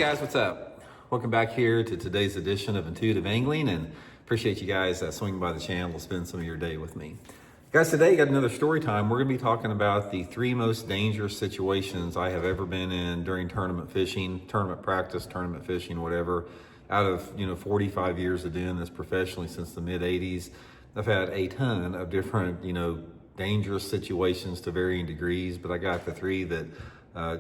guys, what's up? Welcome back here to today's edition of Intuitive Angling, and appreciate you guys swinging by the channel to spend some of your day with me. Guys, today got another story time. We're going to be talking about the 3 most dangerous situations I have ever been in during tournament fishing, tournament practice, tournament fishing, whatever. Out of 45 years of doing this professionally since the mid 80s, I've had a ton of different dangerous situations to varying degrees, but I got the 3 that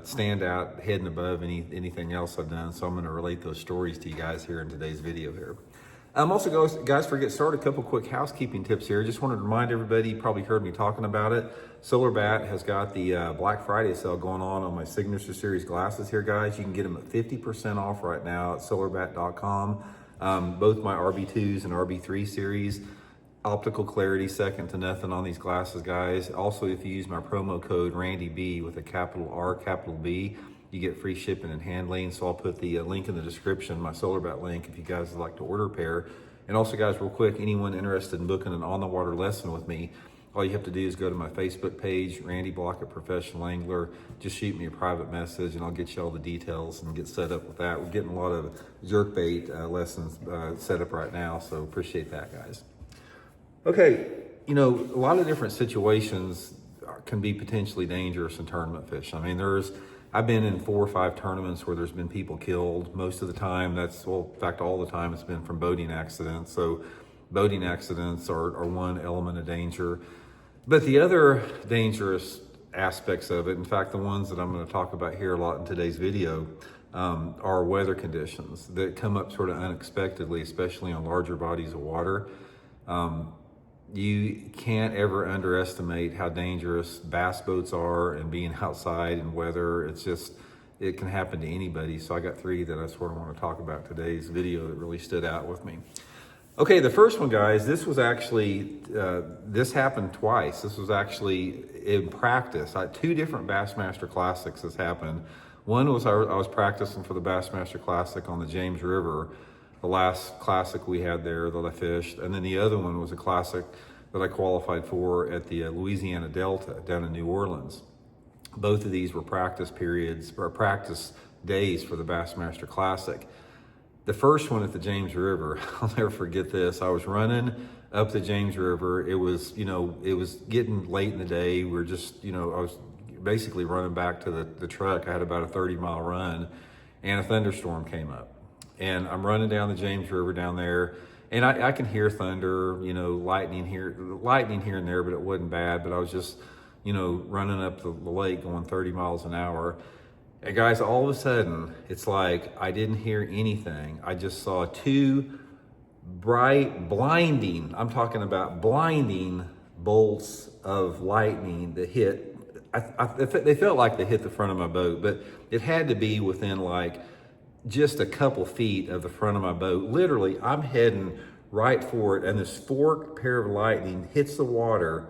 stand out head and above anything else I've done. So I'm going to relate those stories to you guys here in today's video here. Also, guys, before we get started, a couple quick housekeeping tips here. Just wanted to remind everybody, you probably heard me talking about it. Solar Bat has got the Black Friday sale going on my Signature Series glasses here, guys. You can get them at 50% off right now at solarbat.com. Both my RB2s and RB3 series. Optical clarity second to nothing on these glasses, guys. Also, if you use my promo code RandyB with a capital R, capital B, you get free shipping and handling. So I'll put the link in the description, my SolarBat link, if you guys would like to order a pair. And also, guys, real quick, anyone interested in booking an on-the-water lesson with me, all you have to do is go to my Facebook page, Randy Blaukat Professional Angler. Just shoot me a private message and I'll get you all the details and get set up with that. We're getting a lot of jerkbait lessons set up right now, so appreciate that, guys. Okay, a lot of different situations can be potentially dangerous in tournament fishing. I mean, I've been in 4 or 5 tournaments where there's been people killed. Most of the time, in fact, all the time, it's been from boating accidents. So boating accidents are one element of danger. But the other dangerous aspects of it, in fact, the ones that I'm going to talk about here a lot in today's video, are weather conditions that come up sort of unexpectedly, especially on larger bodies of water. You can't ever underestimate how dangerous bass boats are and being outside in weather. It can happen to anybody. So I got 3 that I sort of want to talk about today's video that really stood out with me. Okay, the first one, guys, this happened twice. This was actually in practice. 2 different Bassmaster Classics this happened. One was I was practicing for the Bassmaster Classic on the James River, the last classic we had there that I fished. And then the other one was a classic that I qualified for at the Louisiana Delta down in New Orleans. Both of these were practice periods or practice days for the Bassmaster Classic. The first one at the James River, I'll never forget this. I was running up the James River. It was getting late in the day. I was basically running back to the truck. I had about a 30-mile run and a thunderstorm came up. And I'm running down the James River down there, and I can hear thunder, lightning here and there, but it wasn't bad. But I was just, running up the lake going 30 miles an hour. And guys, all of a sudden, it's like I didn't hear anything. I just saw 2 bright, blinding, I'm talking about blinding bolts of lightning that hit. They felt like they hit the front of my boat, but it had to be within just a couple feet of the front of my boat. Literally, I'm heading right for it, and this forked pair of lightning hits the water.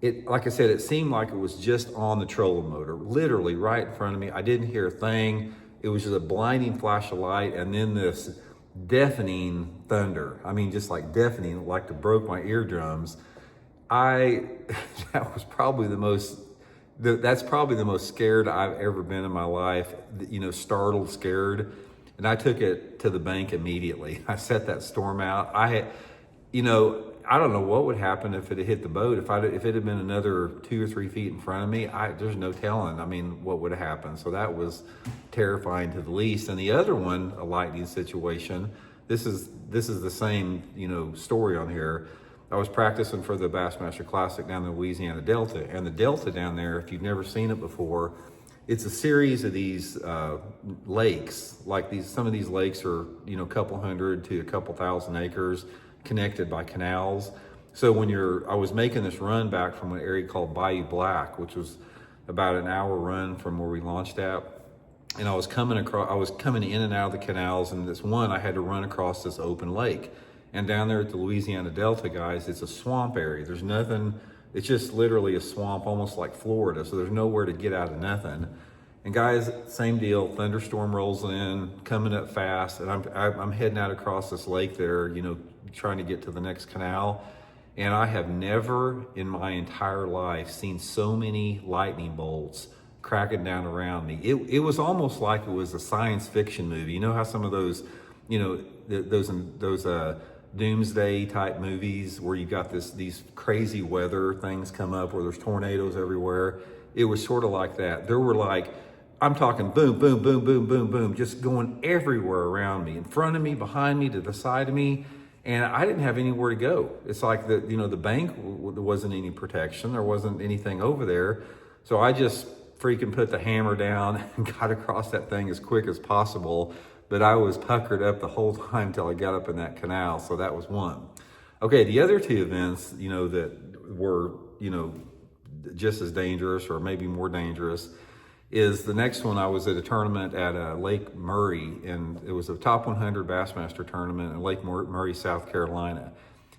Like I said, it seemed like it was just on the trolling motor, literally right in front of me. I didn't hear a thing. It was just a blinding flash of light, and then this deafening thunder. I mean, just like deafening, like to broke my eardrums. That's probably the most scared I've ever been in my life, startled, scared. And I took it to the bank immediately. I set that storm out. I don't know what would happen if it had hit the boat. If it had been another 2 or 3 feet in front of me, there's no telling, what would have happened. So that was terrifying to the least. And the other one, a lightning situation, this is the same, story on here. I was practicing for the Bassmaster Classic down in the Louisiana Delta, and the Delta down there, if you've never seen it before, it's a series of these lakes. Some of these lakes are, a couple hundred to a couple thousand acres connected by canals. So I was making this run back from an area called Bayou Black, which was about an hour run from where we launched at. And I was coming in and out of the canals, and this one, I had to run across this open lake. And down there at the Louisiana Delta, guys, it's a swamp area. There's nothing, it's just literally a swamp, almost like Florida. So there's nowhere to get out of nothing. And guys, same deal, thunderstorm rolls in, coming up fast. And I'm heading out across this lake there, trying to get to the next canal. And I have never in my entire life seen so many lightning bolts cracking down around me. It was almost like it was a science fiction movie. You know how some of those, those doomsday type movies where you got these crazy weather things come up where there's tornadoes everywhere. It was sort of like that. There were like, I'm talking boom, boom, boom, boom, boom, boom, just going everywhere around me, in front of me, behind me, to the side of me. And I didn't have anywhere to go. It's like the bank, there wasn't any protection. There wasn't anything over there. So I just freaking put the hammer down and got across that thing as quick as possible. But I was puckered up the whole time till I got up in that canal. So that was one. Okay, the other two events, that were, just as dangerous or maybe more dangerous is the next one. I was at a tournament at Lake Murray, and it was a top 100 Bassmaster tournament in Lake Murray, South Carolina.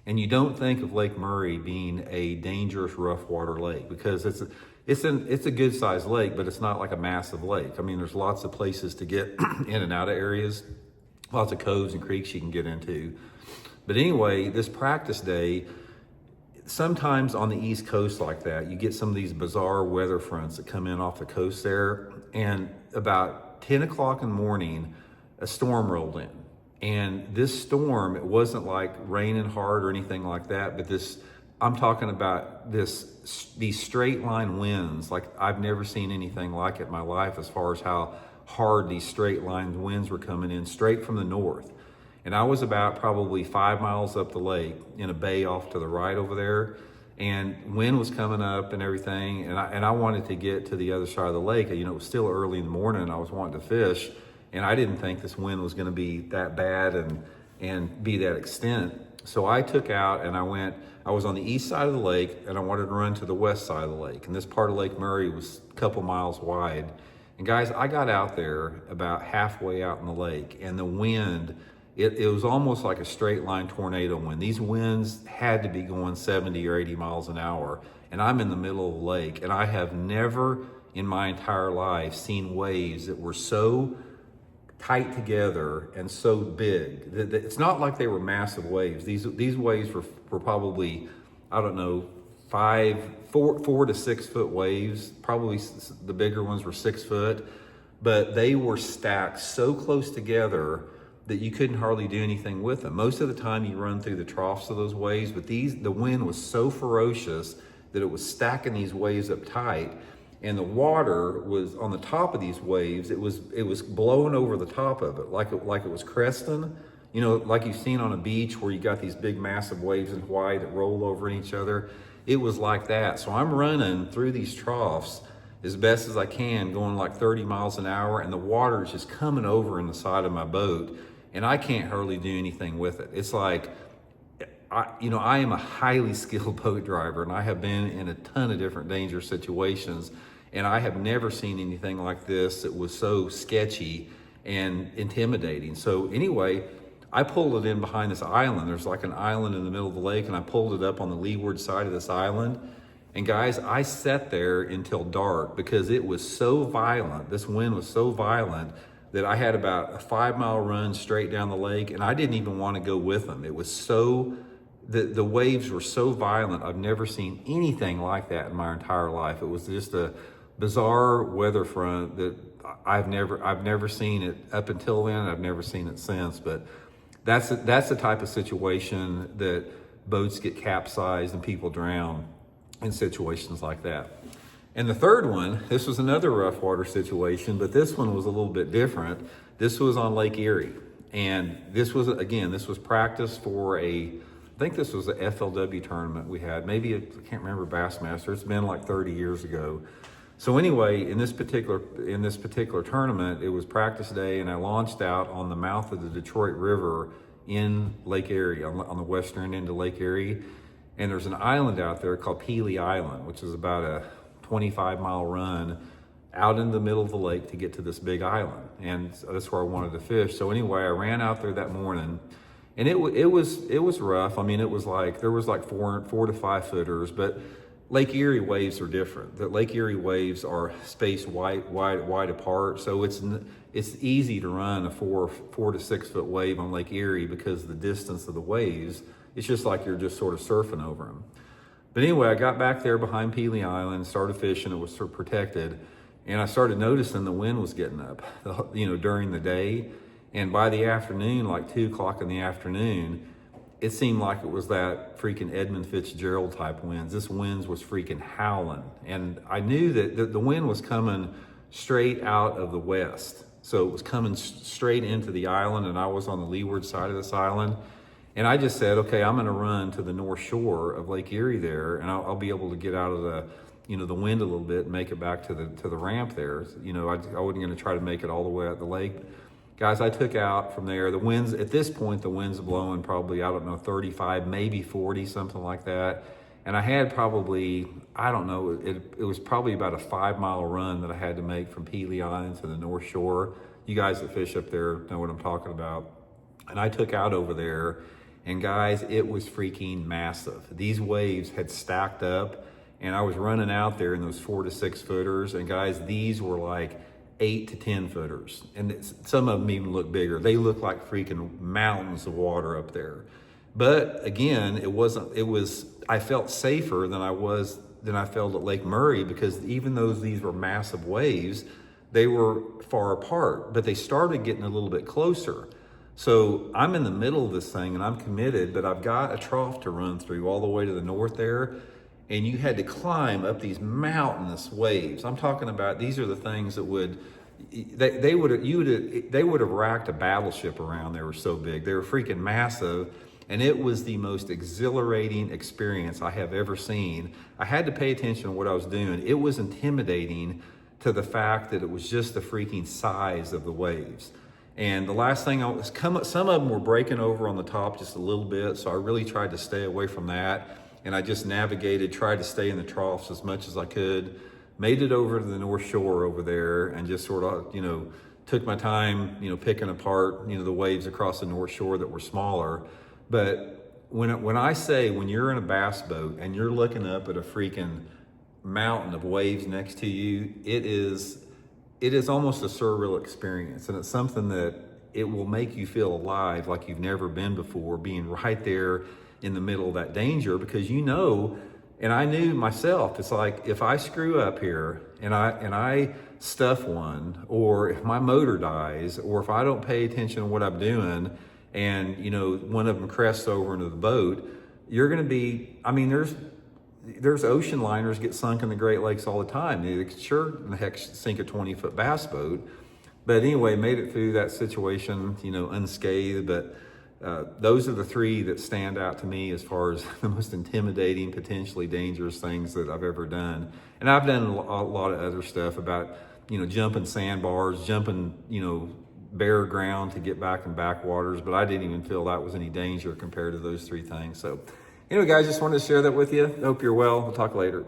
And you don't think of Lake Murray being a dangerous rough water lake because it's a good sized lake, but it's not like a massive lake. I mean, there's lots of places to get in and out of areas, lots of coves and creeks you can get into. But anyway, this practice day, sometimes on the East Coast like that, you get some of these bizarre weather fronts that come in off the coast there. And about 10 o'clock in the morning, a storm rolled in. And this storm, it wasn't like raining hard or anything like that, but I'm talking about these straight line winds. Like I've never seen anything like it in my life as far as how hard these straight line winds were coming in straight from the north. And I was about probably 5 miles up the lake in a bay off to the right over there, and wind was coming up and everything. And I wanted to get to the other side of the lake. It was still early in the morning and I was wanting to fish, and I didn't think this wind was going to be that bad and be that extent. So I took out and I was on the east side of the lake and I wanted to run to the west side of the lake. And this part of Lake Murray was a couple miles wide. And guys, I got out there about halfway out in the lake, and the wind, it was almost like a straight line tornado wind. These winds had to be going 70 or 80 miles an hour. And I'm in the middle of the lake, and I have never in my entire life seen waves that were so tight together and so big. It's not like they were massive waves. These waves were probably, I don't know, 4 to 6 foot waves. Probably the bigger ones were 6 foot, but they were stacked so close together that you couldn't hardly do anything with them. Most of the time you run through the troughs of those waves, but the wind was so ferocious that it was stacking these waves up tight, and the water was on the top of these waves. It was blowing over the top of it like it was cresting, like you've seen on a beach where you got these big massive waves in Hawaii that roll over each other. It was like that. So I'm running through these troughs as best as I can, going like 30 miles an hour, and the water is just coming over in the side of my boat, and I can't hardly do anything with it. It's like, I am a highly skilled boat driver, and I have been in a ton of different dangerous situations, and I have never seen anything like this that was so sketchy and intimidating. So anyway, I pulled it in behind this island. There's like an island in the middle of the lake, and I pulled it up on the leeward side of this island. And guys, I sat there until dark because it was so violent. This wind was so violent that I had about a 5 mile run straight down the lake, and I didn't even want to go with them. It was so, the waves were so violent. I've never seen anything like that in my entire life. It was just a bizarre weather front that I've never seen it up until then. I've never seen it since, but that's the type of situation that boats get capsized and people drown in situations like that. And the third one, this was another rough water situation, but this one was a little bit different. This was on Lake Erie. And this was practice for I think this was a FLW tournament we had. Maybe, I can't remember, Bassmaster. It's been like 30 years ago. So anyway, in this particular tournament, it was practice day, and I launched out on the mouth of the Detroit River in Lake Erie, on the western end of Lake Erie. And there's an island out there called Pelee Island, which is about a 25-mile run out in the middle of the lake to get to this big island. And that's where I wanted to fish. So anyway, I ran out there that morning, and it was rough. I mean, there was like 4 to 5 footers, but Lake Erie waves are different. The Lake Erie waves are spaced wide apart. So it's easy to run a 4 to 6 foot wave on Lake Erie because of the distance of the waves. It's just like you're just sort of surfing over them. But anyway, I got back there behind Pelee Island, started fishing. It was sort of protected. And I started noticing the wind was getting up, during the day. And by the afternoon, like 2 o'clock in the afternoon, it seemed like it was that freaking Edmund Fitzgerald type winds. This winds was freaking howling. And I knew that the wind was coming straight out of the west. So it was coming straight into the island, and I was on the leeward side of this island. And I just said, okay, I'm gonna run to the north shore of Lake Erie there, and I'll be able to get out of the wind a little bit and make it back to the ramp there. I wasn't gonna try to make it all the way out the lake. Guys, I took out from there. The winds, at this point, the wind's blowing probably, 35, maybe 40, something like that. And I had probably, it was probably about a 5-mile run that I had to make from Pelee Island to the North Shore. You guys that fish up there know what I'm talking about. And I took out over there, and guys, it was freaking massive. These waves had stacked up, and I was running out there in those 4 to 6 footers. And guys, these were like 8 to 10 footers. And some of them even look bigger. They look like freaking mountains of water up there. But again, I felt safer than I felt at Lake Murray, because even though these were massive waves, they were far apart, but they started getting a little bit closer. So I'm in the middle of this thing and I'm committed, but I've got a trough to run through all the way to the north there. And you had to climb up these mountainous waves. I'm talking about, these are the things that they would have racked a battleship around. They were so big. They were freaking massive. And it was the most exhilarating experience I have ever seen. I had to pay attention to what I was doing. It was intimidating to the fact that it was just the freaking size of the waves. And the last thing some of them were breaking over on the top just a little bit. So I really tried to stay away from that. And I just tried to stay in the troughs as much as I could, made it over to the North Shore over there, and just sort of, took my time, picking apart, the waves across the North Shore that were smaller. But when I say, when you're in a bass boat and you're looking up at a freaking mountain of waves next to you, it is almost a surreal experience. And it's something that it will make you feel alive like you've never been before, being right there in the middle of that danger. Because and I knew myself, it's like, if I screw up here and I stuff one, or if my motor dies, or if I don't pay attention to what I'm doing, and one of them crests over into the boat, you're going to be, there's ocean liners get sunk in the Great Lakes all the time. They sure in the heck sink a 20-foot bass boat. But anyway, made it through that situation, unscathed. But those are the three that stand out to me as far as the most intimidating, potentially dangerous things that I've ever done. And I've done a lot of other stuff about, jumping sandbars, jumping, bare ground to get back in backwaters, but I didn't even feel that was any danger compared to those three things. So anyway, guys, just wanted to share that with you. I hope you're well. We'll talk later.